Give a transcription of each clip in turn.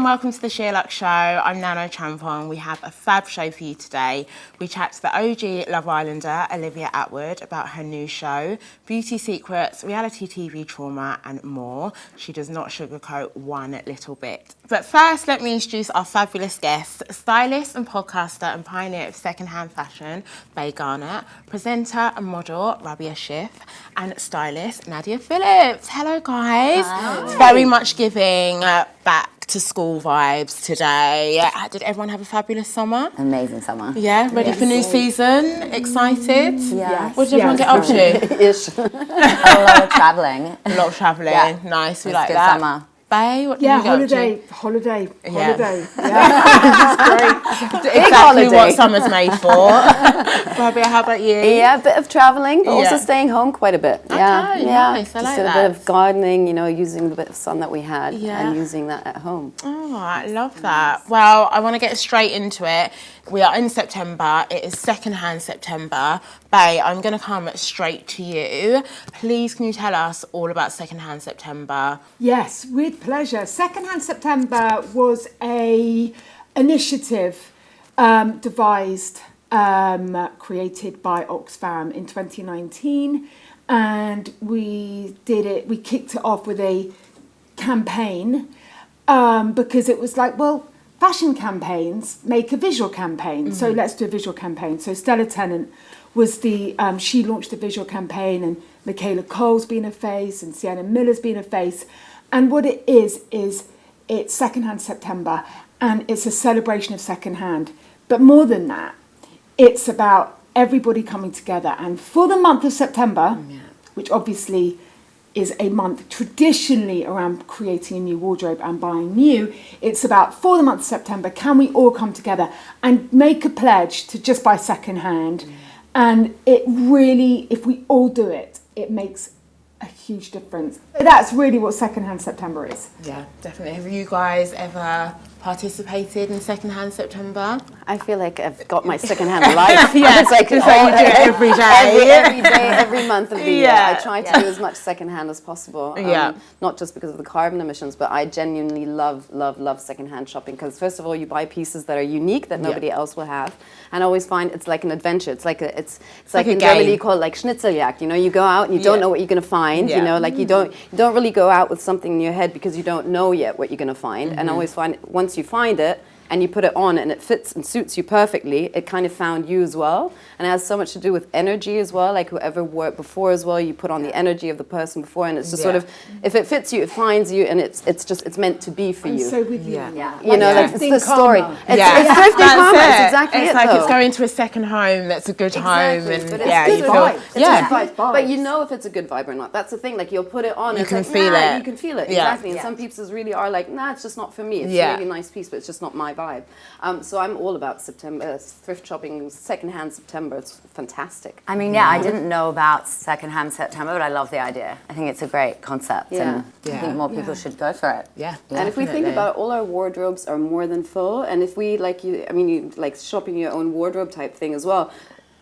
and welcome to the SheerLuxe show. I'm Nadia Acheampong. We have a fab show for you today. We chat to the OG Love Islander, Olivia Attwood, about her new show, beauty secrets, reality TV trauma, and more. She does not sugarcoat one little bit. But first, let me introduce our fabulous guest, stylist and podcaster and pioneer of secondhand fashion, Garnett, presenter and model, Rabea Schiff, and stylist, Nadia Phillips. Hello, guys. Hi. It's very much giving back to school vibes today. Did everyone have a fabulous summer? Amazing summer. Yeah, ready for new season? Excited? Yes. What did everyone get up to? Ish. A lot of travelling. A lot of travelling. Yeah. Nice. We It was like good that. summer. Bae, what did you get up to? Holiday. Yeah. Yeah. Exactly holiday. what summer's made for. Rabea, how about you? Yeah, a bit of travelling, but also Yeah. staying home quite a bit. Okay, yeah, nice. I Just like did a that. bit of gardening, using the bit of sun that we had Yeah. and using that at home. Oh, I love that. Well, I want to get straight into it. We are in September. It is secondhand September. Bae, I'm going to come straight to you. Please, can you tell us all about secondhand September? Yes, with pleasure. Secondhand September was a initiative devised, created by Oxfam in 2019, and we kicked it off with a campaign because it was like, well, fashion campaigns make a visual campaign, so let's do a visual campaign. So Stella Tennant was she launched the visual campaign, and Michaela Cole's been a face, and Sienna Miller's been a face. And what it is it's Secondhand September, and it's a celebration of secondhand. But more than that, it's about everybody coming together. And for the month of September, which obviously is a month traditionally around creating a new wardrobe and buying new, it's about, for the month of September, can we all come together and make a pledge to just buy secondhand? And it really, if we all do it, it makes a huge difference. That's really what Secondhand September is. Yeah, definitely. Have you guys ever participated in secondhand September? I feel like I've got my secondhand life. Yeah, it's like you do it every day. every day, every month of the year. I try to do as much secondhand as possible. Not just because of the carbon emissions, but I genuinely love secondhand shopping, because first of all, you buy pieces that are unique that nobody else will have, and I always find it's like an adventure. It's like it's like in Germany you call it like Schnitzeljagd. You go out and you don't know what you're going to find. You don't really go out with something in your head because you don't know yet what you're going to find. And I always find once you find it and you put it on and it fits and suits you perfectly, it kind of found you as well. And it has so much to do with energy as well, like whoever wore it before as well, you put on the energy of the person before, and it's just sort of, if it fits you, it finds you, and it's meant to be for you. So with you. It's the story. It's thrifting karma, it's exactly it. It's like it's going to a second home that's a good home, and but it's good vibes. It's yeah. good vibes. But you know if it's a good vibe or not. That's the thing. Like you'll put it on, you it's can like, feel it. You can feel it, exactly. And some pieces really are like, nah, it's just not for me. It's a really nice piece, but it's just not my vibe. So I'm all about September, thrift shopping, secondhand September. It's fantastic. I mean, I didn't know about secondhand September, but I love the idea. I think it's a great concept, and I think more people should go for it. Yeah. And if we think about it, all our wardrobes are more than full, and if we you like shopping your own wardrobe type thing as well.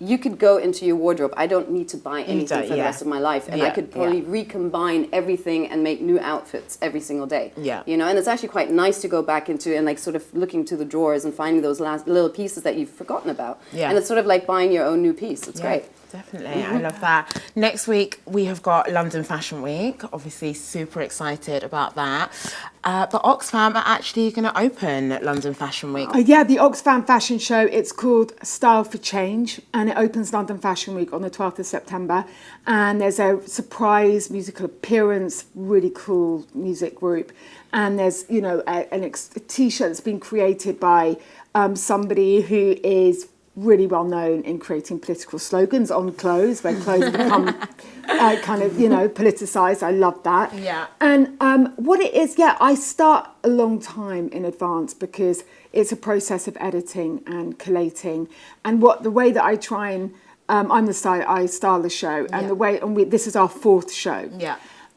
You could go into your wardrobe. I don't need to buy anything for the rest of my life, and I could probably recombine everything and make new outfits every single day. And it's actually quite nice to go back into and like sort of looking to the drawers and finding those last little pieces that you've forgotten about. And it's sort of like buying your own new piece. It's great. Definitely, I love that. Next week, we have got London Fashion Week. Obviously, super excited about that. But Oxfam are actually going to open London Fashion Week. The Oxfam Fashion Show, it's called Style for Change, and it opens London Fashion Week on the 12th of September. And there's a surprise musical appearance, really cool music group. And there's, a T-shirt that's been created by somebody who is really well known in creating political slogans on clothes, where clothes become politicized. I love that. And what it is, I start a long time in advance because it's a process of editing and collating. And the way that I try and I'm the style, I style the show, and this is our fourth show.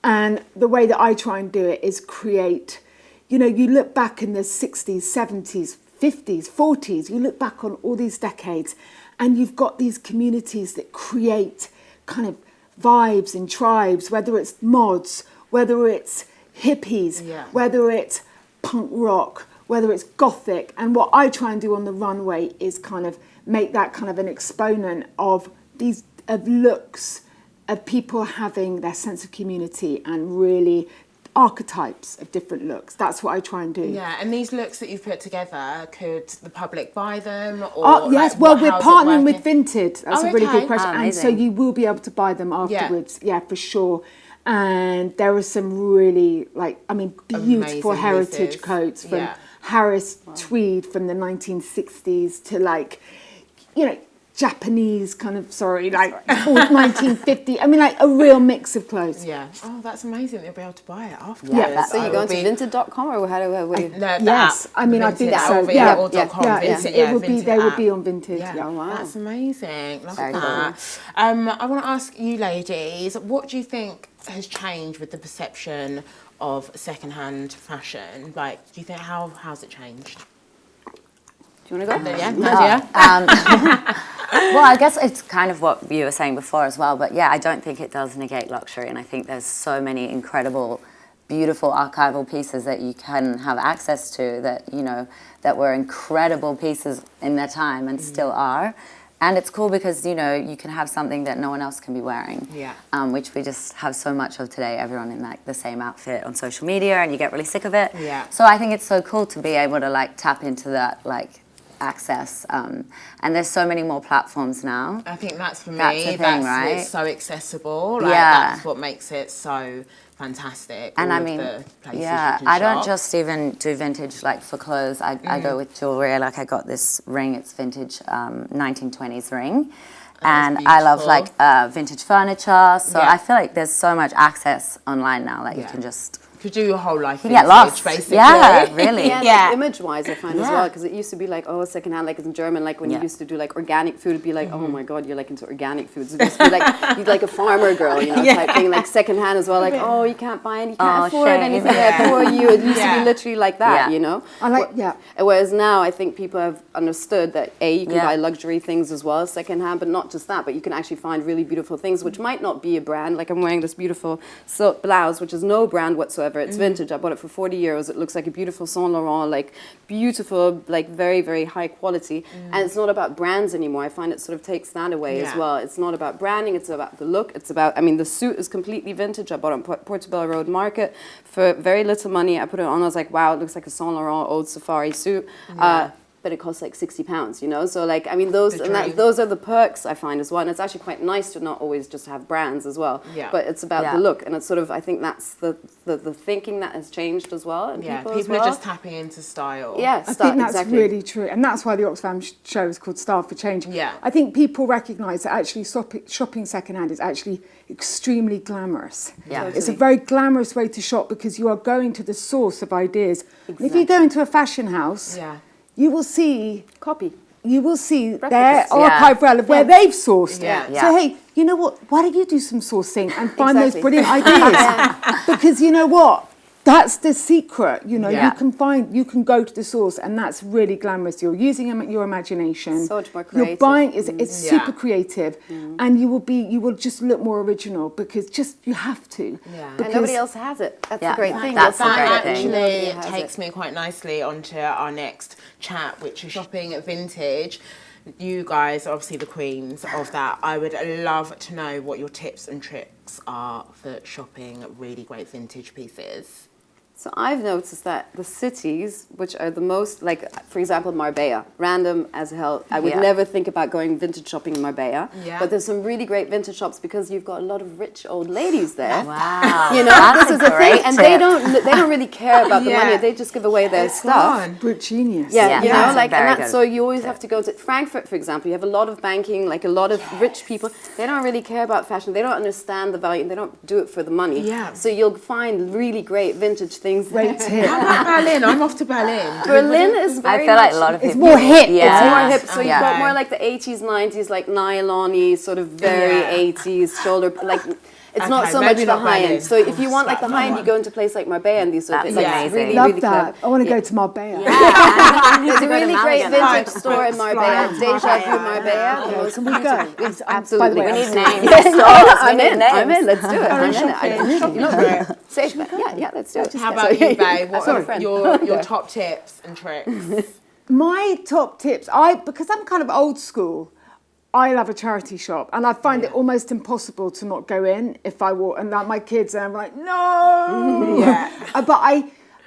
And the way that I try and do it is create. You look back in the 60s, 70s. 50s, 40s, you look back on all these decades and you've got these communities that create kind of vibes and tribes, whether it's mods, whether it's hippies, whether it's punk rock, whether it's gothic. And what I try and do on the runway is kind of make that kind of an exponent of these looks of people having their sense of community and really archetypes of different looks. That's what I try and do. Yeah, and these looks that you've put together, could the public buy them? Or yes, well, we're partnering with Vinted. That's a really good question. Oh, and so you will be able to buy them afterwards. Yeah, for sure. And there are some really, beautiful Amazing heritage pieces. coats from Harris tweed from the 1960s to Japanese kind of, 1950. I mean, like a real mix of clothes. Yeah. Oh, that's amazing. You'll be able to buy it afterwards. Yeah. So you go into vinted.com or how do you? Yes, I mean, I think so. It would be. They would be on Vinted. Yeah. Wow. That's amazing. Love Very that. I want to ask you, ladies, what do you think has changed with the perception of secondhand fashion? Like, do you think how's it changed? Do you want to go? Yeah, Nadia? Well, I guess it's kind of what you were saying before as well, but yeah, I don't think it does negate luxury, and I think there's so many incredible, beautiful archival pieces that you can have access to that were incredible pieces in their time and still are. And it's cool because, you can have something that no one else can be wearing, which we just have so much of today, everyone in like the same outfit on social media, and you get really sick of it. Yeah. So I think it's so cool to be able to tap into that access, and there's so many more platforms now. I think that's for me. That's the thing, right? It's so accessible. That's what makes it so fantastic. And all I of mean, the places yeah, you can I don't shop. just even do vintage for clothes. I go with jewelry. Like I got this ring. It's vintage 1920s ring. And I love vintage furniture. So I feel like there's so much access online now that you can just You could do your whole life you get lost. basically. Yeah, really. Yeah, image-wise, I find as well, because it used to be secondhand, like in German, when you used to do organic food, it'd be like, oh my God, you're into organic foods. It used to be you'd like a farmer girl, type thing, secondhand as well, oh, you can't buy any, you can't afford anything for you. It used to be literally like that, Whereas now, I think people have understood that you can buy luxury things as well as secondhand, but not just that, but you can actually find really beautiful things, which might not be a brand. Like I'm wearing this beautiful silk blouse, which is no brand whatsoever. It's vintage. I bought it for 40 euros. It looks like a beautiful Saint Laurent, beautiful, very, very high quality. And it's not about brands anymore. I find it sort of takes that away as well. It's not about branding. It's about the look. It's about, the suit is completely vintage. I bought it on Portobello Road Market for very little money. I put it on. I was like, wow, it looks like a Saint Laurent old safari suit. But it costs £60, So those are the perks I find as well. And it's actually quite nice to not always just have brands as well. Yeah. But it's about the look, and it's sort of, I think that's the thinking that has changed as well. And people are just tapping into style. Yeah, I think that's really true, and that's why the Oxfam show is called Style for Change. Yeah. I think people recognise that actually shopping secondhand is actually extremely glamorous. Yeah. Totally. It's a very glamorous way to shop because you are going to the source of ideas. Exactly. If you go into a fashion house, you will see you will see their archive of where they've sourced. So hey, you know what? Why don't you do some sourcing and find those brilliant ideas? Because you know what? That's the secret. You can go to the source, and that's really glamorous. You're using your imagination. So much more creative. You're buying it's super creative, and you will just look more original because you have to. Yeah. And nobody else has it. That's the great thing. That actually takes me quite nicely onto our next chat, which is shopping at vintage. You guys are obviously the queens of that. I would love to know what your tips and tricks are for shopping really great vintage pieces. So I've noticed that the cities, which are the most, for example, Marbella, random as hell. I would never think about going vintage shopping in Marbella. Yeah. But there's some really great vintage shops because you've got a lot of rich old ladies there. Wow. This is the thing. And they don't really care about the money. They just give away their stuff. Brute genius. So you always have to go to Frankfurt, for example. You have a lot of banking, a lot of rich people. They don't really care about fashion. They don't understand the value. They don't do it for the money. Yeah. So you'll find really great vintage things. Great tip. How about Berlin? I'm off to Berlin. Berlin is very I feel like a lot of people. It's more hip. Yeah. It's more hip. So you've got more the 80s, 90s, nylon-y, sort of very 80s shoulder, It's not so much the high end. So if you want like the high end, you go into a place like Marbella and these sort of things. That's amazing. Love that. I want to go to Marbella. There's a really great vintage store in Marbella. Deja Vu Marbella. Can we go? Yes, absolutely. We need names. I'm in. Let's do it. I'm in. Safe. Yeah, let's do it. How about you, Bae? What are your top tips and tricks? My top tips, because I'm kind of old school, I love a charity shop, and I find it almost impossible to not go in if I walk. And like my kids, and I'm like, no. But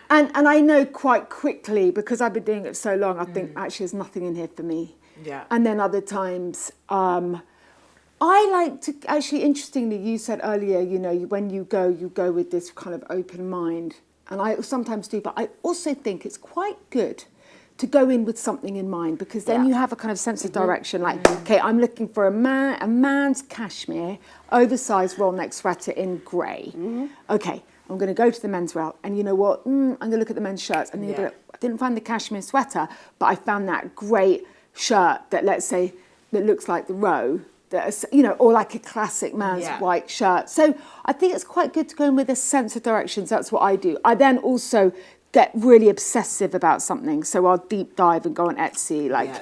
I know quite quickly, because I've been doing it so long. I think actually there's nothing in here for me. Yeah. And then other times, I like to actually. Interestingly, you said earlier, when you go with this kind of open mind, and I sometimes do. But I also think it's quite good to go in with something in mind, because then you have a kind of sense of direction. Like, okay, I'm looking for a man's cashmere, oversized roll neck sweater in grey. Okay, I'm going to go to the menswear, and you know what? I'm going to look at the men's shirts, and I didn't find the cashmere sweater, but I found that great shirt that, let's say, that looks like the row, that is, or like a classic man's white shirt. So I think it's quite good to go in with a sense of directions. That's what I do. I then also get really obsessive about something, so I'll deep dive and go on Etsy, like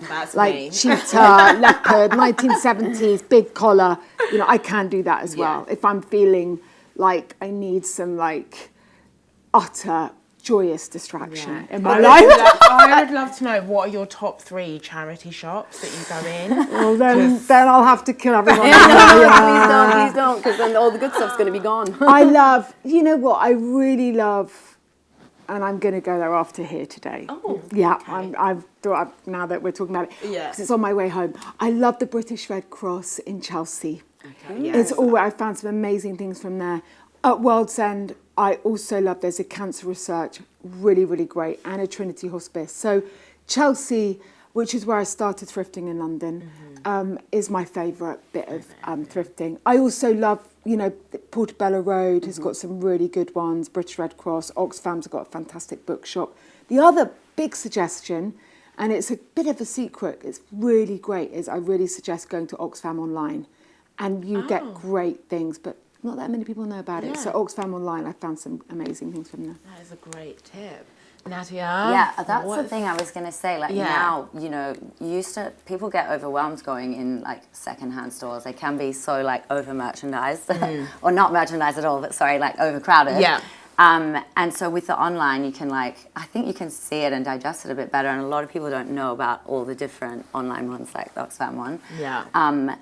cheetah, leopard, 1970s, big collar. I can do that as well if I'm feeling like I need some like utter joyous distraction in my life. I would love to know, what are your top 3 charity shops that you go in? Well, then I'll have to kill everyone. Please don't, because then all the good stuff's going to be gone. I love, I really love. And I'm going to go there after here today. Oh, yeah. Okay. I've thought now that we're talking about it, because it's on my way home. I love the British Red Cross in Chelsea. Okay. Yes. I found some amazing things from there. At World's End, I also love. There's a cancer research, really, really great, and a Trinity Hospice. So Chelsea, which is where I started thrifting in London, is my favourite bit of thrifting. I also love. Portobello Road has got some really good ones. British Red Cross, Oxfam's got a fantastic bookshop. The other big suggestion, and it's a bit of a secret, it's really great, is I really suggest going to Oxfam online. And you get great things, but not that many people know about it. So Oxfam online, I found some amazing things from there. That is a great tip. Nadia? Yeah, that's the thing I was going to say. Like now, people get overwhelmed going in like secondhand stores. They can be so like over merchandised, or not merchandised at all, but sorry, like overcrowded. Yeah. And so with the online, you can I think you can see it and digest it a bit better. And a lot of people don't know about all the different online ones, like the Oxfam one. Yeah.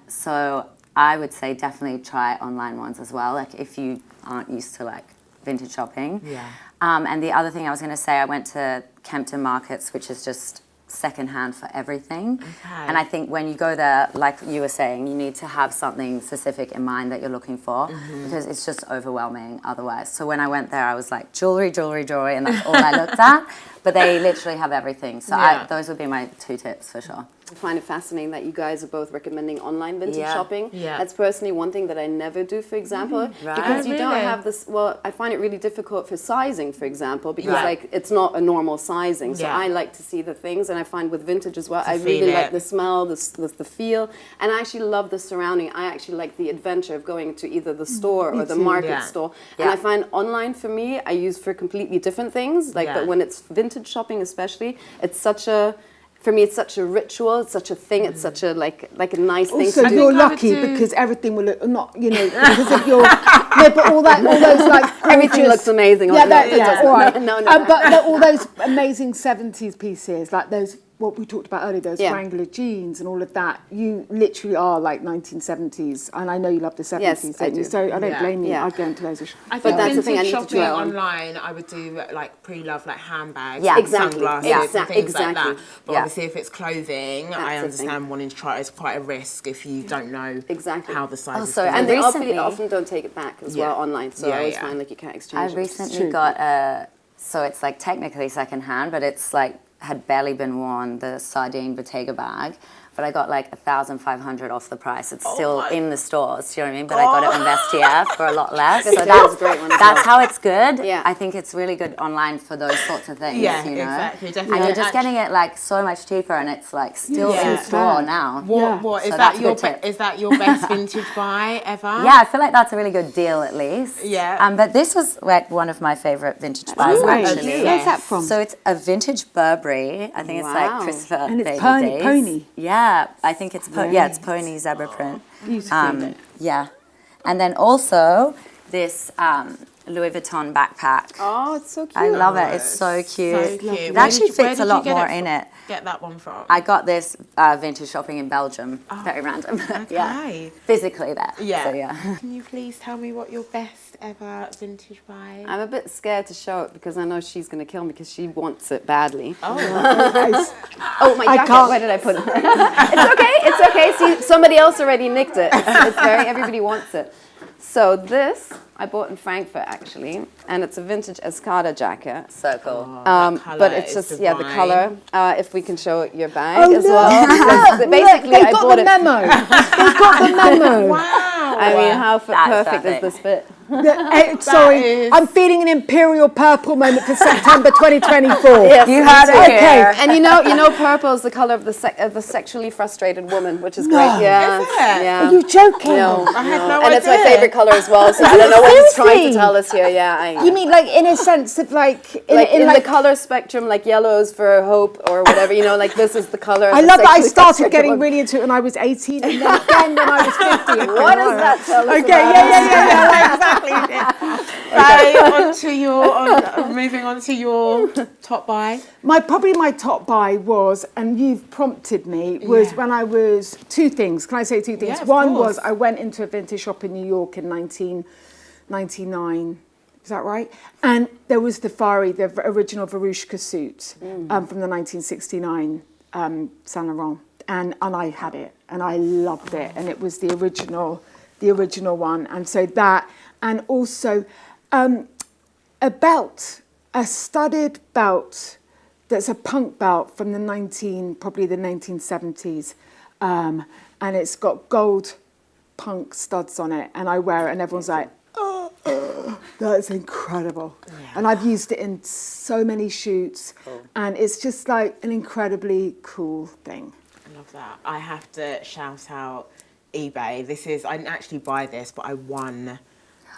So I would say definitely try online ones as well. Like if you aren't used to like vintage shopping. Yeah. And the other thing I was going to say, I went to Kempton Markets, which is just secondhand for everything. Okay. And I think when you go there, like you were saying, you need to have something specific in mind that you're looking for, because it's just overwhelming otherwise. So when I went there, I was like, jewelry, and that's all I looked at. But they literally have everything. So those would be my 2 tips for sure. I find it fascinating that you guys are both recommending online vintage shopping. Yeah. That's personally one thing that I never do, for example, because you don't have this. Well, I find it really difficult for sizing, for example, because it's not a normal sizing. So I like to see the things, and I find with vintage as well, I really like the smell, the feel, and I actually love the surrounding. I actually like the adventure of going to either the store or the market store. And I find online for me, I use for completely different things. But when it's vintage shopping, especially, it's such a. For me, it's such a ritual. It's such a thing. It's such a like a nice thing to do. Also, you're lucky because everything will look because of your but all those like everything looks amazing. All right. No. But all those amazing 70s pieces, like those what we talked about earlier, those Wrangler jeans and all of that, you literally are like 1970s. And I know you love the 70s, yes, I do. So I don't blame you. I'd go into those. I think that's the thing I need to try online. I would do like pre-love, like handbags, sunglasses, and things like that. But obviously, if it's clothing, I understand wanting to try it is quite a risk if you don't know how the size is. And they often don't take it back as well online. So I always find like you can't exchange it. I recently got so it's like technically secondhand, but it's like had barely been worn, the sardine Bottega bag, but I got like 1,500 off the price. It's still in the stores, do you know what I mean? But I got it on Vestiaire for a lot less. So that's great one. That's how it's good. Yeah. I think it's really good online for those sorts of things, Yeah, you know? exactly, definitely. And you're just getting it like so much cheaper, and it's like still in store now. What is So that that's a your good tip. is that your best vintage buy ever? Yeah, I feel like that's a really good deal at least. Yeah. But this was like one of my favorite vintage buys Great. actually. Where's that from? So it's a vintage Burberry. I think it's like Wow. Christopher And it's Baby pony- Days. pony. Yeah, I think it's it's pony zebra print. Beautiful. Yeah, and then also this Louis Vuitton backpack. Oh, it's so cute. I love it. It's so cute. So cute. It Where actually did you- where fits did a you lot get more it in it. Get that one from? I got this vintage shopping in Belgium. Very random. Yeah. Okay. Physically there. Yeah. So yeah. Can you please tell me what your best ever vintage buy is? I'm a bit scared to show it because I know she's going to kill me because she wants it badly. Oh, Oh, my jacket. can't- Where did I put it? It's okay. See, somebody else already nicked it. It's very, everybody wants it. So this I bought in Frankfurt actually, and it's a vintage Escada jacket. So cool. colour But it's is just the divine. color. If we can show your bag Oh, as no. well. Because basically, They've I got bought the it. memo. They've got the memo. wow. I mean, how That's perfect epic. does this fit? Sorry, is- I'm feeling an imperial purple moment for September 2024. Yes, You heard it Okay. here. And you know, purple is the color of the sexually frustrated woman, which is great. Yeah, Is it? yeah. Are you joking? No, I had no and idea. it's my favorite color as well. So I don't know what it's trying to Seriously? tell us here. Yeah, You mean like in a sense of like in the color spectrum, like yellows for hope or whatever. You know, like this is the color. I of love the that I sexually started frustrated getting woman. really into it when I was 18 and then again when I was 50. What does that tell us? Okay, yeah. Exactly. Moving on to your top buy. Probably my top buy was, and you've prompted me, was when I was two things. Can I say two things? Yeah, of One course. was I went into a vintage shop in New York in 1999. Is that right? And there was the original Verushka suit from the 1969 Saint Laurent, and I had it, and I loved it, and it was the original one, and so that, and also a belt, a studded belt that's a punk belt from the 1970s, and it's got gold punk studs on it, and I wear it, and everyone's like, oh, that's incredible. Yeah. And I've used it in so many shoots, and it's just like an incredibly cool thing. I love that. I have to shout out eBay. I didn't actually buy this, but I won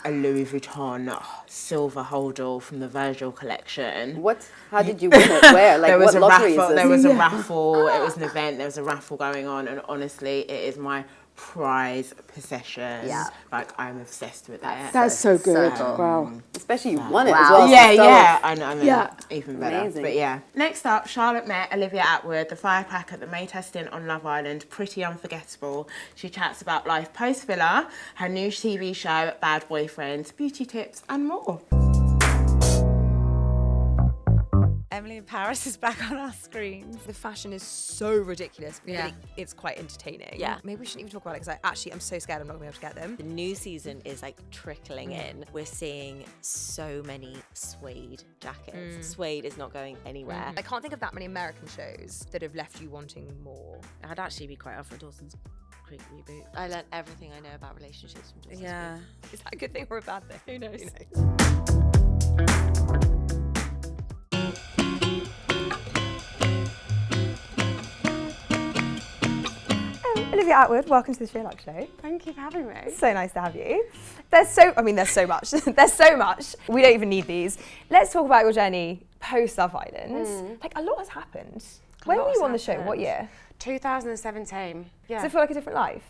a Louis Vuitton silver holdall from the Virgil collection. What? How did you win it? Where? Like, There was what a lottery raffle. is this? There was a raffle. It was an event. There was a raffle going on, and honestly, it is my prize possession. Yeah. Like I'm obsessed with it. That's so good. cool. Wow. Especially you won it Wow. as well. so Yeah, stop. yeah. I know. Yeah. Even better. Amazing. But yeah. Next up, Charlotte met Olivia Attwood, the firepack at the May stint on Love Island. Pretty unforgettable. She chats about life post Villa, her new TV show, Bad Boyfriends, beauty tips, and more. Emily in Paris is back on our screens. The fashion is so ridiculous. Yeah. But it's quite entertaining. Yeah. Maybe we shouldn't even talk about it because I'm so scared I'm not going to be able to get them. The new season is like trickling in. We're seeing so many suede jackets. Suede is not going anywhere. I can't think of that many American shows that have left you wanting more. I'd actually be quite up for Dawson's Creek reboot. I learned everything I know about relationships from Dawson's Creek. Is that a good thing or a bad thing? Who knows? Olivia Attwood, welcome to the SheerLuxe show. Thank you for having me. So nice to have you. There's so much. There's so much. We don't even need these. Let's talk about your journey post Love Island. Like a lot has happened. When were you on the show? What year? 2017. Yeah. Does it feel like a different life?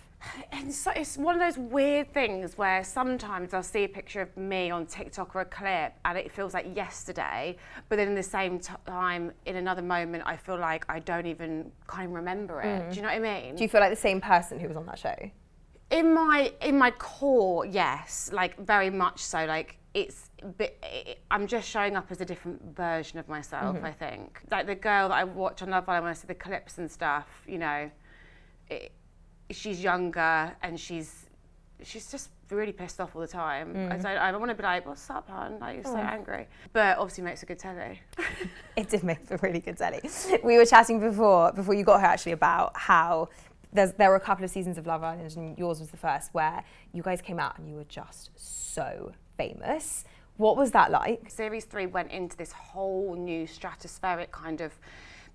And so it's one of those weird things where sometimes I'll see a picture of me on TikTok or a clip and it feels like yesterday, but then in the same time, in another moment, I feel like I can't even remember it. Do you know what I mean? Do you feel like the same person who was on that show? In my core, yes, like very much so. Like I'm just showing up as a different version of myself. I think like the girl that I watch on Love Island when I see the clips and stuff, you know, she's younger and she's just really pissed off all the time. I want to be like, what's up, hon? Like, you're so angry. But obviously makes a good telly. It did make for really good telly. We were chatting before you got here actually about how there were a couple of seasons of Love Island, and yours was the first, where you guys came out and you were just so famous. What was that like? Series 3 went into this whole new stratospheric kind of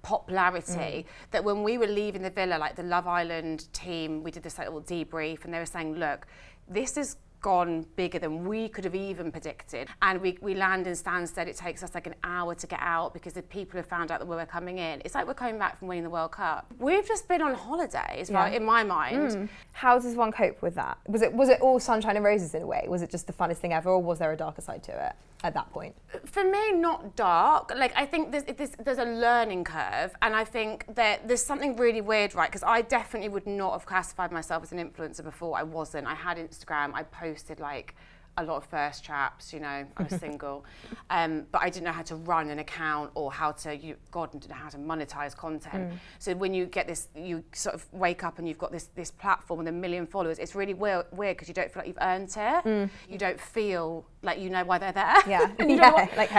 popularity that when we were leaving the villa, like the Love Island team, we did this like little debrief, and they were saying, look, this has gone bigger than we could have even predicted. And we land in Stansted, it takes us like an hour to get out because the people have found out that we were coming in. It's like we're coming back from winning the World Cup. We've just been on holidays, right, in my mind. How does one cope with that? Was it all sunshine and roses in a way? Was it just the funnest thing ever, or was there a darker side to it at that point? For me, not dark. Like, I think there's a learning curve, and I think that there's something really weird, right? Because I definitely would not have classified myself as an influencer before. I wasn't. I had Instagram. I posted like a lot of first traps, you know, I was single. But I didn't know how to run an account or how to, God, didn't know how to monetize content. So when you get this, you sort of wake up and you've got this platform with 1 million followers, it's really weird because you don't feel like you've earned it. You don't feel like you know why they're there. Yeah.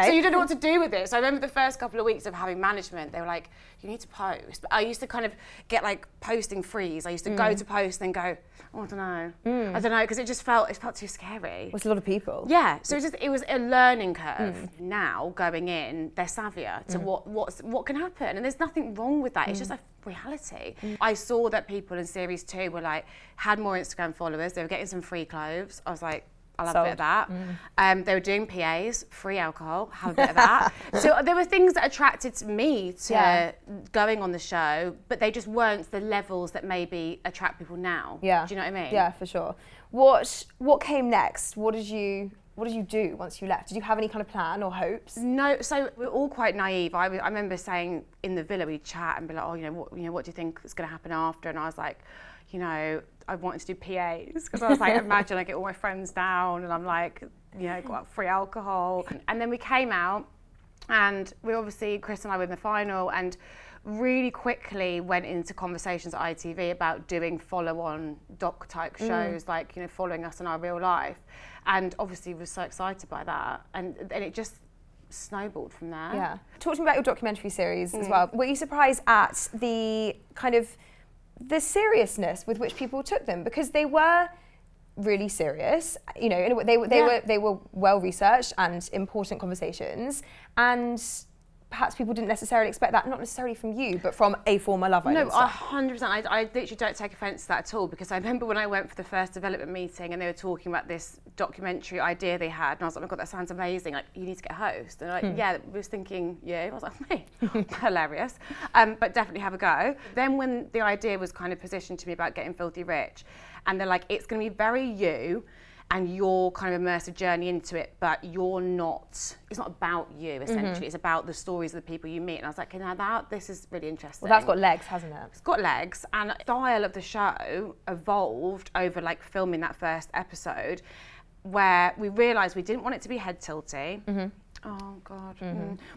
So you don't know what to do with it. So I remember the first couple of weeks of having management, they were like, you need to post. But I used to kind of get like posting freeze. I used to go to post and go, oh, I don't know. I don't know, because it felt too scary. Was a lot of people. Yeah, so it was a learning curve. Now going in, they're savvier to what can happen, and there's nothing wrong with that. It's just a reality. I saw that people in series 2 were like had more Instagram followers. They were getting some free clothes. I was like, I'll have a bit of that. They were doing PAs, free alcohol, have a bit of that. So there were things that attracted me to going on the show, but they just weren't the levels that maybe attract people now. Yeah. Do you know what I mean? Yeah, for sure. What came next? What did you do once you left? Did you have any kind of plan or hopes? No, so we're all quite naive. I remember saying in the villa, we'd chat and be like, oh, what do you think is going to happen after? And I was like, I wanted to do PAs because I was like, imagine I get all my friends down and I'm like, got free alcohol. And then we came out, and Chris and I were in the final, and really quickly went into conversations at ITV about doing follow-on doc-type shows, like, following us in our real life. And obviously was so excited by that. And it just snowballed from there. Yeah. Talk to me about your documentary series as well. Were you surprised at the kind of the seriousness with which people took them? Because they were really serious, they were well researched and important conversations, and perhaps people didn't necessarily expect that, not necessarily from you, but from a former Love Island star. 100%. I literally don't take offence to that at all, because I remember when I went for the first development meeting and they were talking about this documentary idea they had, and I was like, oh my God, that sounds amazing. Like, you need to get a host. And they're like, yeah, we was thinking, I was like, me, hilarious. But definitely have a go. Then when the idea was kind of positioned to me about getting filthy rich, and they're like, it's going to be very you, and your kind of immersive journey into it, but it's not about you, essentially. It's about the stories of the people you meet. And I was like, this is really interesting. Well, that's got legs, hasn't it? It's got legs, and the style of the show evolved over like filming that first episode, where we realised we didn't want it to be head tilty. Oh God.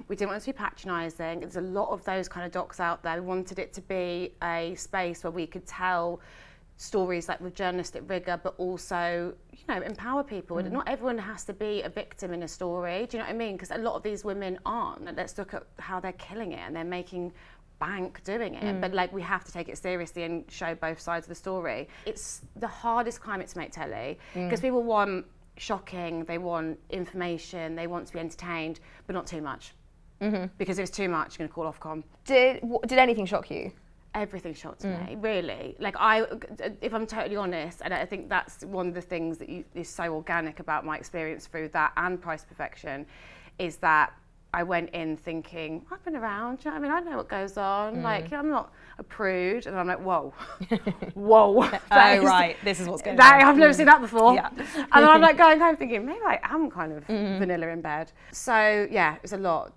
We didn't want it to be patronising. There's a lot of those kind of docs out there. We wanted it to be a space where we could tell stories like with journalistic rigour, but also, empower people. And not everyone has to be a victim in a story. Do you know what I mean? Because a lot of these women aren't. And let's look at how they're killing it, and they're making bank doing it. But like, we have to take it seriously and show both sides of the story. It's the hardest climate to make telly, because people want shocking, they want information, they want to be entertained, but not too much. Because if it's too much, you're going to call Ofcom. Did anything shock you? Everything shocked me, really. Like, if I'm totally honest, and I think that's one of the things that is so organic about my experience through that and Price Perfection, is that I went in thinking, I've been around, do you know what I mean? I know what goes on. Like, I'm not a prude. And I'm like, whoa. Right, this is what's going on. I've never seen that before. Yeah. And then I'm like going home thinking, maybe I am kind of vanilla in bed. So yeah, it's a lot.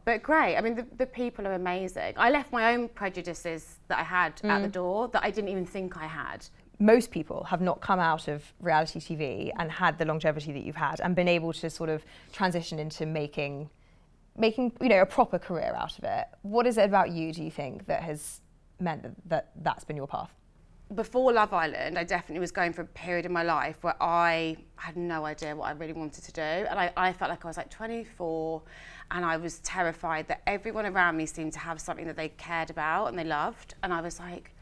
But great. I mean, the people are amazing. I left my own prejudices that I had at the door that I didn't even think I had. Most people have not come out of reality TV and had the longevity that you've had and been able to sort of transition into making a proper career out of it. What is it about you, do you think, that has meant that's been your path? before Love Island, I definitely was going for a period in my life where I had no idea what I really wanted to do. And I felt like I was like 24 and I was terrified that everyone around me seemed to have something that they cared about and they loved. And I was like,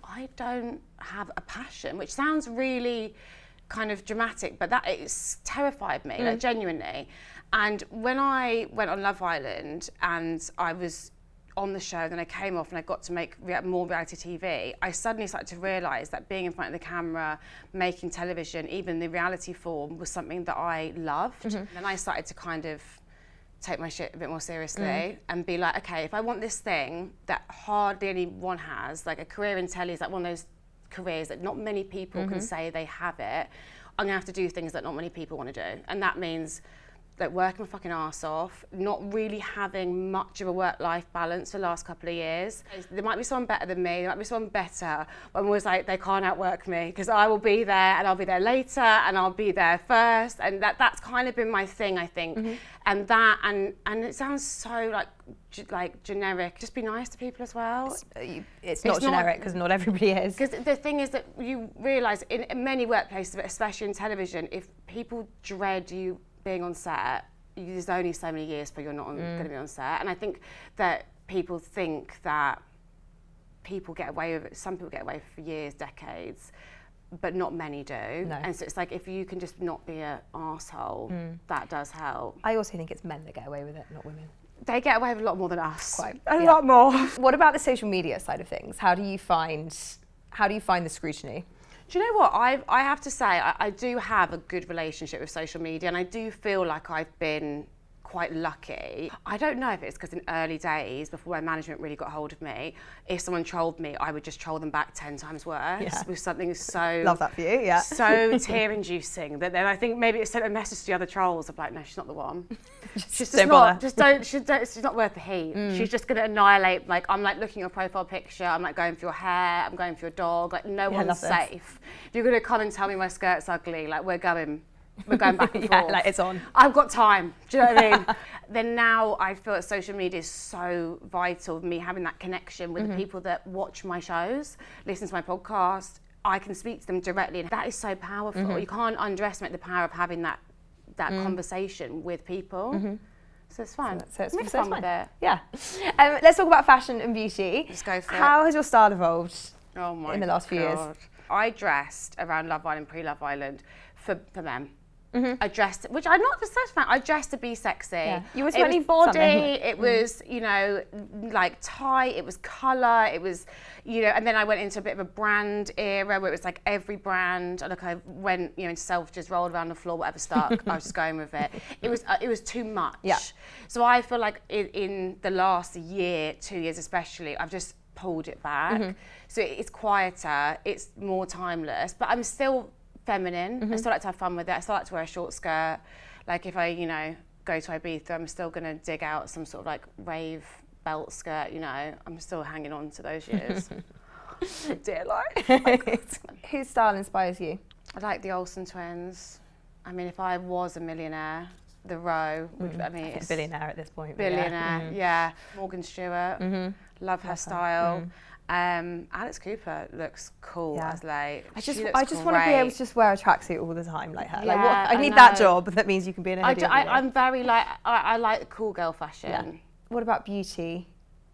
I don't have a passion, which sounds really kind of dramatic, but that it's terrified me, like genuinely. And when I went on Love Island and I was on the show, then I came off and I got to make more reality TV, I suddenly started to realise that being in front of the camera, making television, even the reality form, was something that I loved. And I started to kind of take my shit a bit more seriously and be like, okay, if I want this thing that hardly anyone has, like a career in telly is like one of those careers that not many people can say they have it, I'm gonna have to do things that not many people want to do. And that means like working my fucking arse off, not really having much of a work-life balance for the last couple of years. There might be someone better than me, there might be someone better, but I'm always like, they can't outwork me because I will be there and I'll be there later and I'll be there first. And that's kind of been my thing, I think. And that, and it sounds so like generic, just be nice to people as well. It's not generic because not everybody is. Because the thing is that you realise in many workplaces, but especially in television, if people dread you being on set, there's only so many years before you're not going to be on set. And I think that people think that people get away with it, some people get away for years, decades, but not many do. No. And so it's like, if you can just not be an arsehole, that does help. I also think it's men that get away with it, not women. They get away with a lot more than us. Quite. A lot more. What about the social media side of things? How do you find the scrutiny? Do you know what? I have to say, I do have a good relationship with social media, and I do feel like I've been quite lucky. I don't know if it's because in early days, before my management really got hold of me, if someone trolled me, I would just troll them back 10 times worse with something so... Love that for you, yeah. So tear-inducing that then I think maybe it sent a message to the other trolls of like, no, she's not the one. She's not worth the heat. She's just going to annihilate, like, I'm like looking at your profile picture, I'm like going for your hair, I'm going for your dog, like no one's safe. If you're going to come and tell me my skirt's ugly, like we're going back and forth. Like it's on. I've got time. Do you know what I mean? Then now I feel that social media is so vital, me having that connection with the people that watch my shows, listen to my podcast. I can speak to them directly, and that is so powerful. You can't underestimate the power of having that conversation with people. So it's fun. So it's fun with it. Yeah. Let's talk about fashion and beauty. Let's go for it. How has your style evolved in the last few years? I dressed around Love Island, pre-Love Island, for men. I dressed, which I'm not the such fan. I dressed to be sexy. Yeah. You were it was body, it was, you know, like tight, it was colour, it was, you know, and then I went into a bit of a brand era where it was like every brand. Like I went, you know, self just rolled around the floor, whatever stuck, I was just going with it. It was too much. Yeah. So I feel like in the last year, 2 years especially, I've just pulled it back. So it's quieter, it's more timeless, but I'm still feminine. I still like to have fun with it. I still like to wear a short skirt. Like if I, you know, go to Ibiza, I'm still going to dig out some sort of like rave belt skirt, you know. I'm still hanging on to those years. Dear life. Whose style inspires you? I like the Olsen twins. I mean, if I was a millionaire, the Row would, I mean, it's a billionaire at this point. Billionaire, yeah. Morgan Stewart, love her style. Alex Cooper looks cool as like. I just want to be able to just wear a tracksuit all the time like her. Yeah, like what? I need that job that means you can be in a hoodie. I'm very like I like cool girl fashion. Yeah. What about beauty?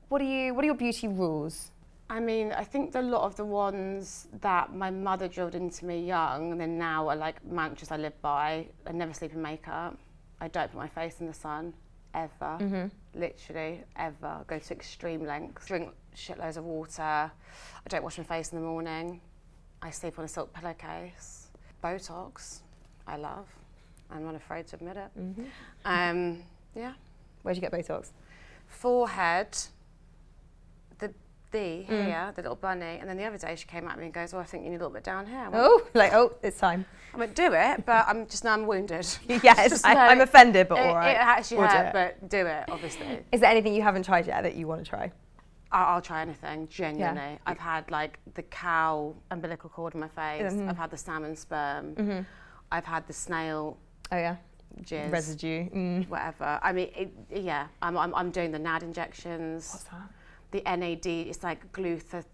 What are your beauty rules? I mean, I think a lot of the ones that my mother drilled into me young, and then now are like mantras I live by. I never sleep in makeup. I don't put my face in the sun, ever. Literally, ever. Go to extreme lengths. Drink shitloads of water. I don't wash my face in the morning. I sleep on a silk pillowcase. Botox, I love. I'm unafraid to admit it. Yeah. Where'd you get Botox? Forehead. Here, the little bunny, and then the other day she came at me and goes, "Oh, I think you need a little bit down here." It's time. I went, "Do it," but I'm wounded. Yes, I'm offended, but all right. It actually hurt, but do it, obviously. Is there anything you haven't tried yet that you want to try? I'll try anything, genuinely. Yeah. I've had like the cow umbilical cord in my face. I've had the salmon sperm. I've had the snail. Oh yeah. Jizz. Residue. Whatever. I mean, I'm doing the NAD injections. What's that? The NAD, it's like glutathione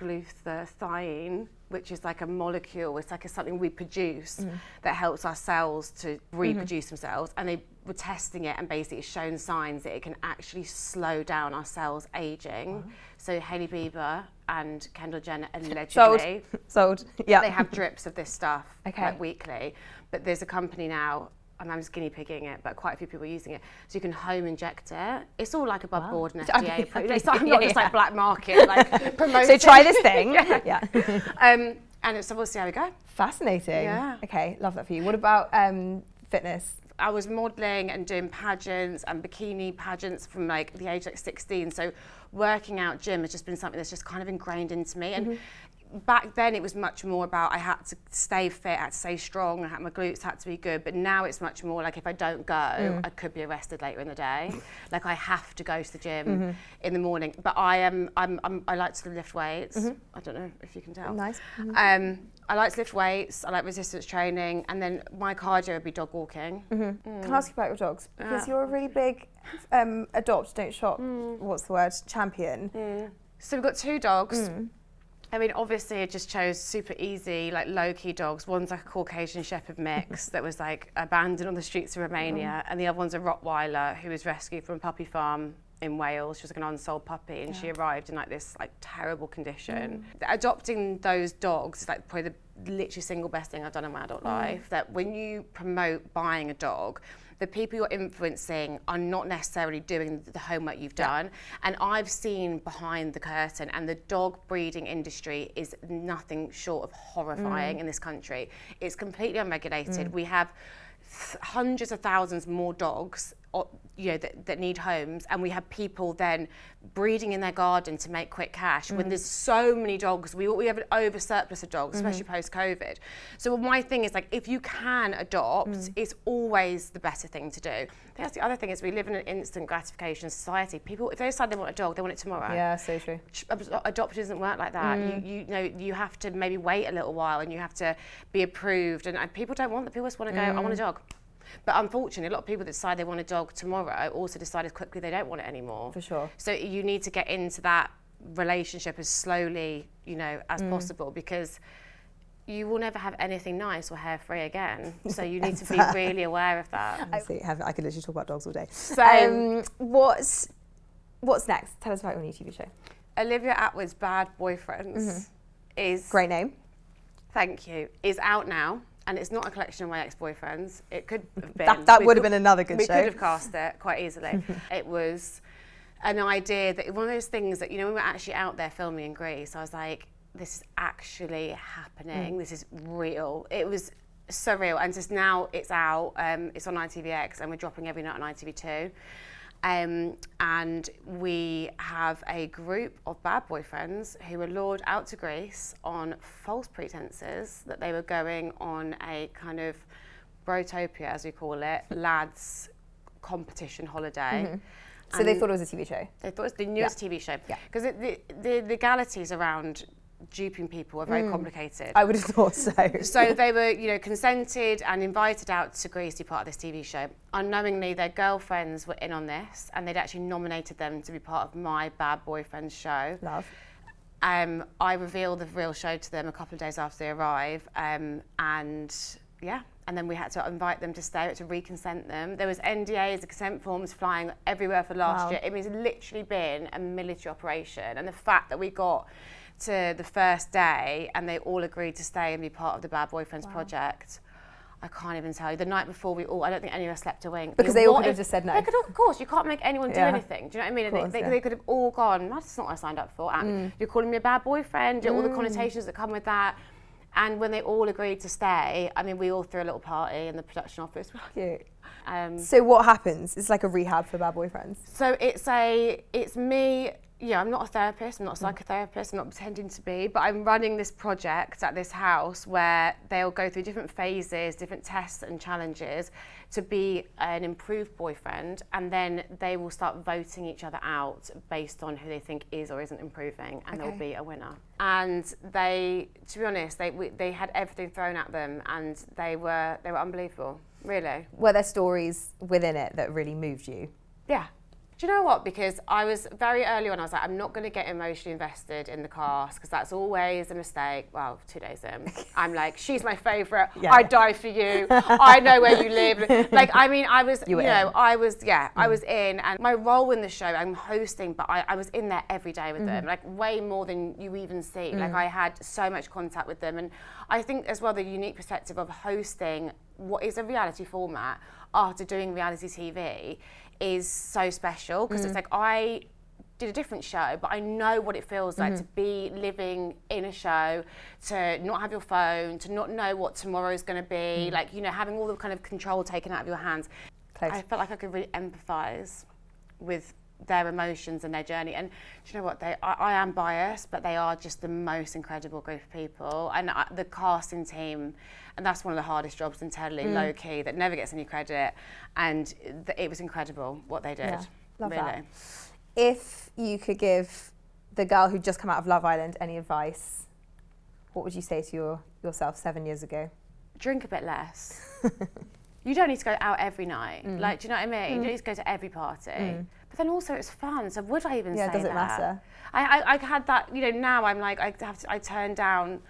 glutathione, which is like a molecule, it's like something we produce that helps our cells to reproduce themselves. And they were testing it, and basically it's shown signs that it can actually slow down our cells aging. So Hailey Bieber and Kendall Jenner allegedly, Sold. Yeah. they have drips of this stuff Okay. like weekly. But there's a company now, and I'm just guinea pigging it, but quite a few people are using it. So you can home inject it. It's all like above board and FDA approved. It's not just like black market, like promoting. So try this thing. Yeah. And so we'll see how we go. Fascinating. Yeah. Okay, love that for you. What about fitness? I was modelling and doing pageants and bikini pageants from like the age like 16. So working out gym has just been something that's just kind of ingrained into me. And back then it was much more about I had to stay fit, I had to stay strong, my glutes had to be good. But now it's much more like if I don't go, I could be arrested later in the day. Like I have to go to the gym in the morning. But I like to lift weights. I don't know if you can tell. Nice. I like to lift weights, I like resistance training, and then my cardio would be dog walking. Can I ask you about your dogs? Because you're a really big adopt, don't shop, what's the word, champion. So we've got 2 dogs. I mean, obviously I just chose super easy, like low-key dogs. One's like a Caucasian Shepherd mix that was like abandoned on the streets of Romania, and the other one's a Rottweiler who was rescued from a puppy farm in Wales. She was like an unsold puppy, and she arrived in like this like terrible condition. Adopting those dogs is like probably the literally single best thing I've done in my adult life. That when you promote buying a dog, the people you're influencing are not necessarily doing the homework you've done. And I've seen behind the curtain, and the dog breeding industry is nothing short of horrifying in this country. It's completely unregulated. We have hundreds of thousands more dogs that need homes, and we have people then breeding in their garden to make quick cash when there's so many dogs. We have an over surplus of dogs, especially post-COVID. So my thing is like, if you can adopt, it's always the better thing to do. That's the other thing, is we live in an instant gratification society. People, if they decide they want a dog, they want it tomorrow. Yeah, so true. Adoption doesn't work like that. You know, you have to maybe wait a little while, and you have to be approved, and people don't want that. People just want to go, I want a dog. But unfortunately, a lot of people that decide they want a dog tomorrow also decide as quickly they don't want it anymore. For sure. So you need to get into that relationship as slowly, as possible, because you will never have anything nice or hair-free again. So you need to be really aware of that. I could literally talk about dogs all day. So what's next? Tell us about your new TV show. Olivia Attwood's Bad Boyfriends is... Great name. Thank you. Is out now. And it's not a collection of my ex-boyfriends. It could have been. That would have been another good show. We could have cast it quite easily. It was an idea that, one of those things that, when we were actually out there filming in Greece, I was like, this is actually happening. This is real. It was surreal. And just now it's out. It's on ITVX, and we're dropping every night on ITV2. And we have a group of bad boyfriends who were lured out to Greece on false pretenses that they were going on a kind of brotopia, as we call it, lads competition holiday. So they thought it was a TV show? They thought it was the newest TV show. Because the legalities around duping people are very complicated. I would have thought so. So they were, consented and invited out to Greece to be part of this TV show. Unknowingly, their girlfriends were in on this, and they'd actually nominated them to be part of my Bad Boyfriends show. Love. I revealed the real show to them a couple of days after they arrived, and then we had to invite them to stay, we had to reconsent them. There was NDAs, the consent forms flying everywhere for last year. It was literally been a military operation, and the fact that we got to the first day and they all agreed to stay and be part of the Bad Boyfriends project, I can't even tell you. The night before, I don't think any of us slept a wink. Because they all could have just said no. They could, of course, you can't make anyone do anything. Do you know what I mean? Course, they could have all gone, that's not what I signed up for. And you're calling me a bad boyfriend, all the connotations that come with that. And when they all agreed to stay, I mean, we all threw a little party in the production office. Cute. So what happens? It's like a rehab for bad boyfriends. So it's me. I'm not a therapist, I'm not a psychotherapist, I'm not pretending to be, but I'm running this project at this house where they'll go through different phases, different tests and challenges to be an improved boyfriend, and then they will start voting each other out based on who they think is or isn't improving, and there'll be a winner. And they, to be honest, they had everything thrown at them, and they were unbelievable, really. Were there stories within it that really moved you? Yeah. Do you know what? Because I was very early on, I was like, I'm not going to get emotionally invested in the cast because that's always a mistake. Well, 2 days in, I'm like, she's my favourite. Yeah. I'd die for you. I know where you live. Like, I mean, I was, I was in, and my role in the show, I'm hosting, but I was in there every day with them, like way more than you even see. Like, I had so much contact with them, and I think as well the unique perspective of hosting what is a reality format after doing reality TV is so special because it's like I did a different show, but I know what it feels like to be living in a show, to not have your phone, to not know what tomorrow's going to be, like, you know, having all the kind of control taken out of your hands. Close. I felt like I could really empathise with their emotions and their journey. And do you know what? I am biased, but they are just the most incredible group of people. And the casting team, and that's one of the hardest jobs in telly, low key, that never gets any credit. And it was incredible what they did. Yeah, love really. that. If you could give the girl who just come out of Love Island any advice, what would you say to yourself 7 years ago? Drink a bit less. You don't need to go out every night. Like, do you know what I mean? You don't need to go to every party. But then also it's fun, so would I even say that? Yeah, does it matter? I had that, you know, now I'm like, I turn down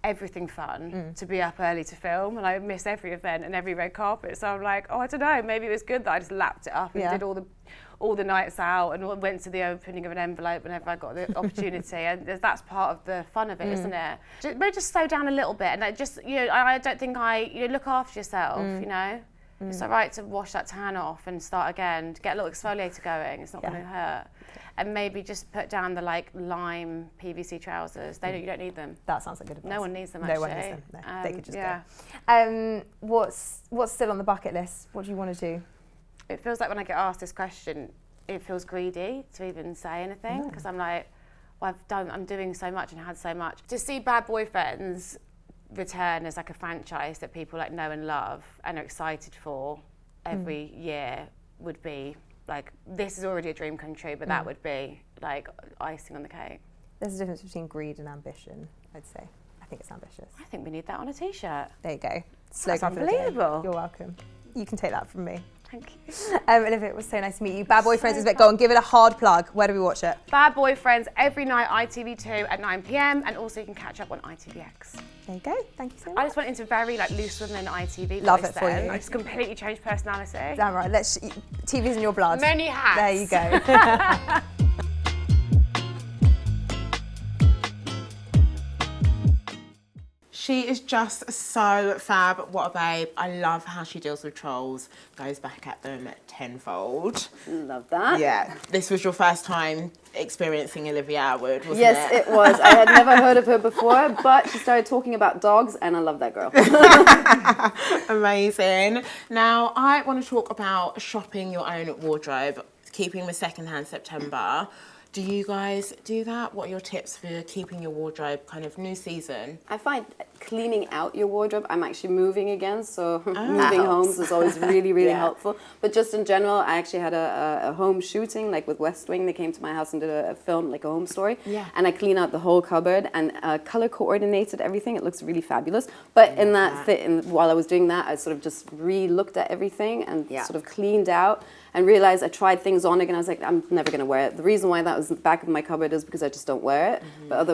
everything fun to be up early to film, and I miss every event and every red carpet. So I'm like, oh, I don't know, maybe it was good that I just lapped it up and did all the nights out and went to the opening of an envelope whenever I got the opportunity. And that's part of the fun of it, isn't it? Maybe just slow down a little bit, and just, you know, I don't think look after yourself, you know? It's all right to wash that tan off and start again, to get a little exfoliator going. It's not going to hurt. And maybe just put down the lime PVC trousers. You don't need them. That sounds like good advice. No one needs them, No actually. one needs them. No, they could just go. What's still on the bucket list? What do you want to do? It feels like when I get asked this question, it feels greedy to even say anything, because I'm like, well, I'm doing so much and had so much. To see Bad Boyfriends return as like a franchise that people like know and love and are excited for every year would be like, this is already a dream come true, but that would be like icing on the cake. There's a difference between greed and ambition, I'd say. I think it's ambitious. I think we need that on a t-shirt. There you go. That's unbelievable. You're welcome. You can take that from me. Thank you. Olivia, it was so nice to meet you. Bad Boyfriends is a bit. Go on, give it a hard plug. Where do we watch it? Bad Boyfriends every night, ITV2 at 9 p.m, and also you can catch up on ITVX. There you go. Thank you so much. I just went into very loose women ITV. Love voice it for then. you. I just completely changed personality. Damn right. TV's in your blood. Many hats. There you go. She is just so fab. What a babe. I love how she deals with trolls, goes back at them tenfold. Love that. Yeah. This was your first time experiencing Olivia Attwood, wasn't it? Yes, it was. I had never heard of her before, but she started talking about dogs, and I love that girl. Amazing. Now, I want to talk about shopping your own wardrobe, keeping with Secondhand September. Do you guys do that? What are your tips for keeping your wardrobe kind of new season? I find cleaning out your wardrobe, I'm actually moving again, so moving homes is always really helpful. But just in general, I actually had a home shooting, like with West Wing. They came to my house and did a film, like a home story. Yeah. And I cleaned out the whole cupboard and color coordinated everything. It looks really fabulous. But in that, while I was doing that, I sort of just re-looked at everything and sort of cleaned out. And realized I tried things on again. I was like, I'm never going to wear it. The reason why that was in the back of my cupboard is because I just don't wear it. But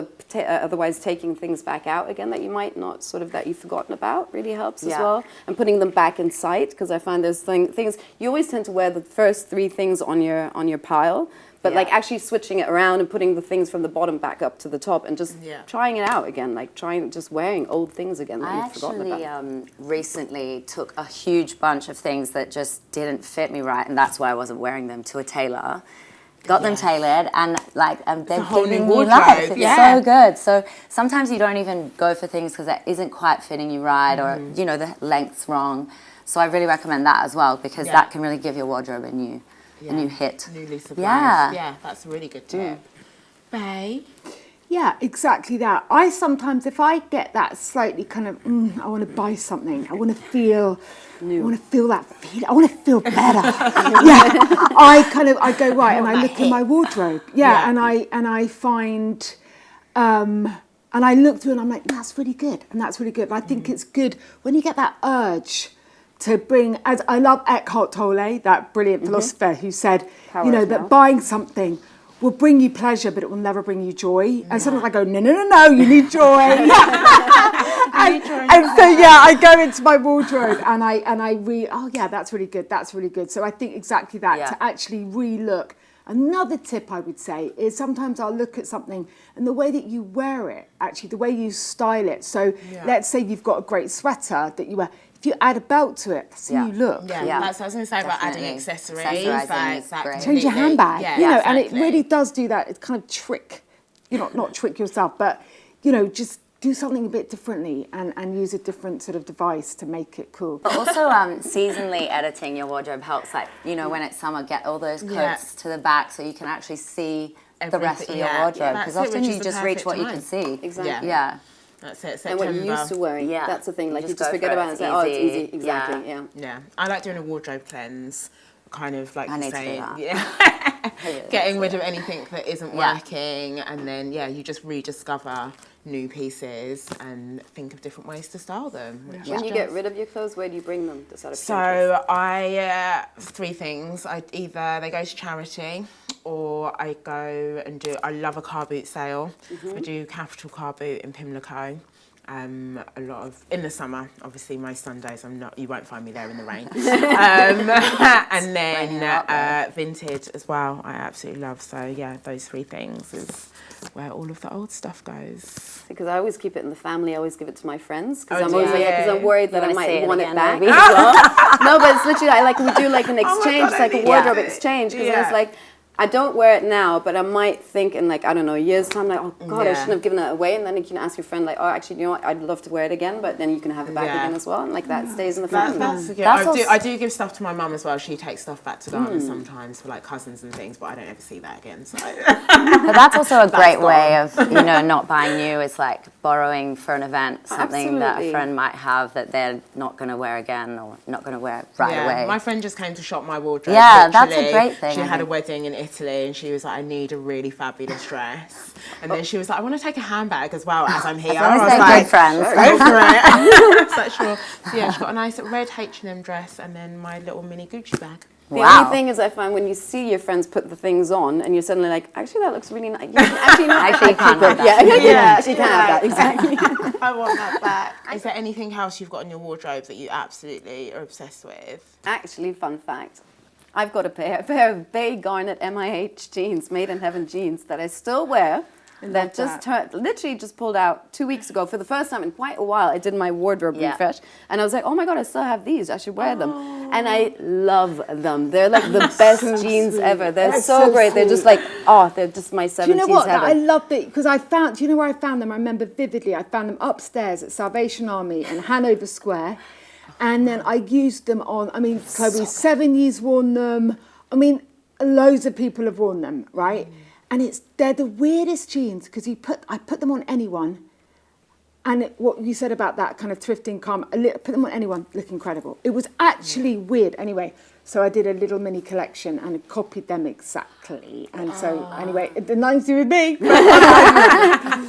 otherwise, taking things back out again that you might not that you've forgotten about really helps as well. And putting them back in sight, because I find there's things you always tend to wear the first 3 things on your pile. But like actually switching it around and putting the things from the bottom back up to the top and just trying it out again, like just wearing old things again that you've forgotten about. I actually recently took a huge bunch of things that just didn't fit me right, and that's why I wasn't wearing them, to a tailor. Got them tailored, and they're giving you life. It's so good. So sometimes you don't even go for things because that isn't quite fitting you right, or you know the length's wrong. So I really recommend that as well, because that can really give your wardrobe a new hit. New lease of life. Yeah, that's a really good tip. Bae? Yeah, exactly that. I sometimes, if I get that slightly kind of, I want to buy something, I want to feel new. I want to feel that feeling. I want to feel better. I go right and I look in my wardrobe. And I find, and I look through and I'm like, that's really good. And that's really good. And I think it's good when you get that urge to bring, as I love Eckhart Tolle, that brilliant philosopher who said, Power you know, of that now. buying something will bring you pleasure, but it will never bring you joy. And sometimes I go, no, you need joy. And so I go into my wardrobe and I read, oh yeah, that's really good. So I think exactly that, to actually re-look. Another tip I would say is sometimes I'll look at something and the way that you wear it, actually, the way you style it. So let's say you've got a great sweater that you wear. If you add a belt to it, that's how you look. Yeah, that's what I was going to say about adding accessories. Great. Change your handbag, Yeah, you know, exactly. and it really does do that. It's kind of trick, not trick yourself, but, you know, just do something a bit differently and use a different sort of device to make it cool. But also, seasonally editing your wardrobe helps. Like, you know, when it's summer, get all those coats to the back so you can actually see the rest of your wardrobe. Because often you just reach what you can see. Exactly. Yeah. That's it, And what you're used to wearing. Yeah. That's the thing. Like, you just go forget for about it and say, oh, it's easy. easy. Exactly, yeah. Yeah, I like doing a wardrobe cleanse, kind of like I you need to do say, that. getting rid of anything that isn't working, and then you just rediscover new pieces and think of different ways to style them. When you get rid of your clothes, where do you bring them? Just out of interest? So I, 3 things. Either they go to charity, or I go and I love a car boot sale. I do Capital Car Boot in Pimlico. A lot of, in the summer, obviously most Sundays you won't find me there in the rain. And then vintage as well, I absolutely love. So yeah, those 3 things is where all of the old stuff goes. Because I always keep it in the family. I always give it to my friends because Oh, I'm always do you? because I'm worried that I wanna see might it want it again, back maybe? as well. No, but it's literally we do like an exchange, God, like a wardrobe exchange. Because Yeah. it's like I don't wear it now, but I might think in like I don't know years time, like oh god, I shouldn't have given it away. And then you can ask your friend like, oh actually, you know what, I'd love to wear it again, but then you can have it back again as well, and like that stays in the family. That's good. I do give stuff to my mum as well. She takes stuff back to Ghana sometimes for like cousins and things, but I don't ever see that again. So. But that's also a great way of, you know, not buying new. It's like borrowing for an event, something that a friend might have that they're not going to wear again or not going to wear right away. My friend just came to shop my wardrobe. Yeah, that's a literally. great thing, She I had a think. wedding in Italy and she was like, I need a really fabulous dress. And then she was like, I want to take a handbag as well as I'm here. As long as I was they're like, good friends. go for it. It's like, sure. So yeah, she got a nice red H&M dress and then my little mini Gucci bag. The only thing is I find when you see your friends put the things on and you're suddenly like, actually that looks really nice. Actually, no, Actually, you can't have that. Actually can't have that, exactly. I want that back. Is there anything else you've got in your wardrobe that you absolutely are obsessed with? Actually, fun fact. I've got a pair of Bay Garnett MIH jeans, Made in Heaven jeans, that I still wear. That just literally just pulled out 2 weeks ago for the first time in quite a while. I did my wardrobe refresh, and I was like, "Oh my god, I still have these. I should wear them." And I love them. They're like the best jeans ever. They're so great. They're just like they're just my 70s Do you know what? heaven. I loved it because do you know where I found them? I remember vividly. I found them upstairs at Salvation Army in Hanover Square. And then I used them on, I mean, Chloe Sevigny's worn them. I mean, loads of people have worn them, right? And they're the weirdest jeans because I put them on anyone. And what you said about that kind of thrifting calm, put them on anyone, look incredible. It was actually weird. Anyway, so I did a little mini collection and copied them exactly. And so anyway, the nice with me.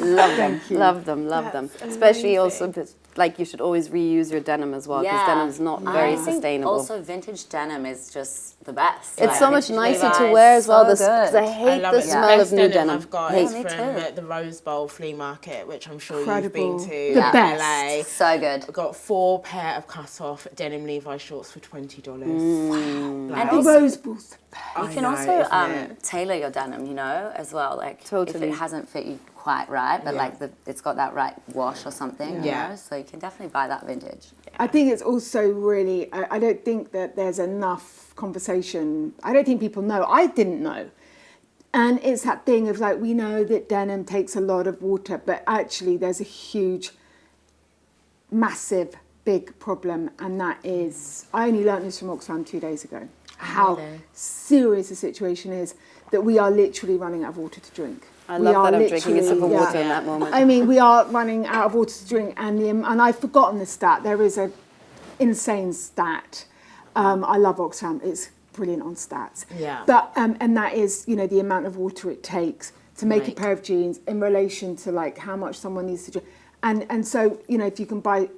Love them. Especially also, like you should always reuse your denim as well because denim is not very sustainable. Also, vintage denim is just the best. It's so much nicer to wear as well. Because I hate the smell of new Best denim. I've got is from the Rose Bowl flea market, which I'm sure you've been to. The best. LA. So good. I've got 4 pair of cut-off denim Levi shorts for $20. And Like, the Rose Bowls. You can also tailor your denim, you know, as well. Like if it hasn't fit you quite right, but like it's got that right wash or something, you know. So you can definitely buy that vintage. I think it's also really, I don't think that there's enough conversation. I don't think people know. I didn't know. And it's that thing of like, we know that denim takes a lot of water, but actually there's a huge, massive, big problem. And that is, I only learned this from Oxfam 2 days ago, how serious the situation is that we are literally running out of water to drink. I love that I'm drinking a sip of water in that moment. I mean, we are running out of water to drink, and I've forgotten the stat. There is a insane stat. I love Oxfam. It's brilliant on stats. Yeah. But and that is, you know, the amount of water it takes to make a pair of jeans in relation to like how much someone needs to drink. And so, you know, if you can buy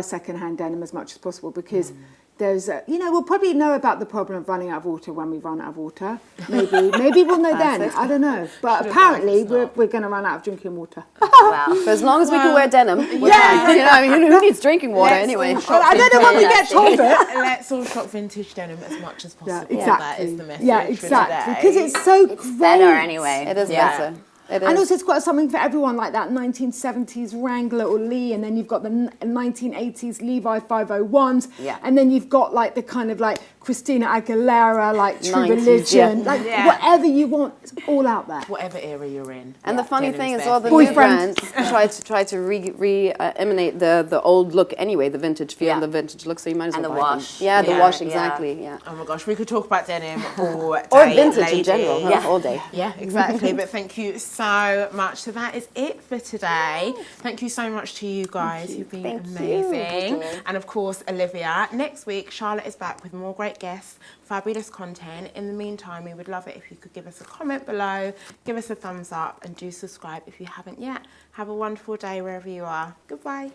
secondhand denim as much as possible because there's a, we'll probably know about the problem of running out of water when we run out of water. Maybe we'll know then. I don't know. But apparently we're going to run out of drinking water. Wow. For as long as we can wear denim, we're fine. Who needs drinking water anyway? I don't know when we get told it. Let's all shop vintage denim as much as possible. Yeah, exactly. That is the message. Yeah, exactly. Because it's so great. Better anyway. It is better. It is. And also it's got something for everyone, like that 1970s Wrangler or Lee, and then you've got the 1980s Levi 501s, and then you've got like the kind of like Christina Aguilera, like True 90s, Religion, whatever you want, it's all out there. Whatever era you're in. And the funny thing is, all the Boyfriend. new brands try to re-emanate the old look anyway, the vintage feel and the vintage look. So you might as well the buy wash. them. Yeah, the wash exactly. Yeah. Oh my gosh, we could talk about denim all day. Or vintage in general, all day. Yeah, exactly. But thank you so much. So that is it for today. Thank you so much to you guys. You've been amazing. And of course, Olivia. Next week, Charlotte is back with more great guests, fabulous content. In the meantime, we would love it if you could give us a comment below, give us a thumbs up, and do subscribe if you haven't yet. Have a wonderful day wherever you are. Goodbye.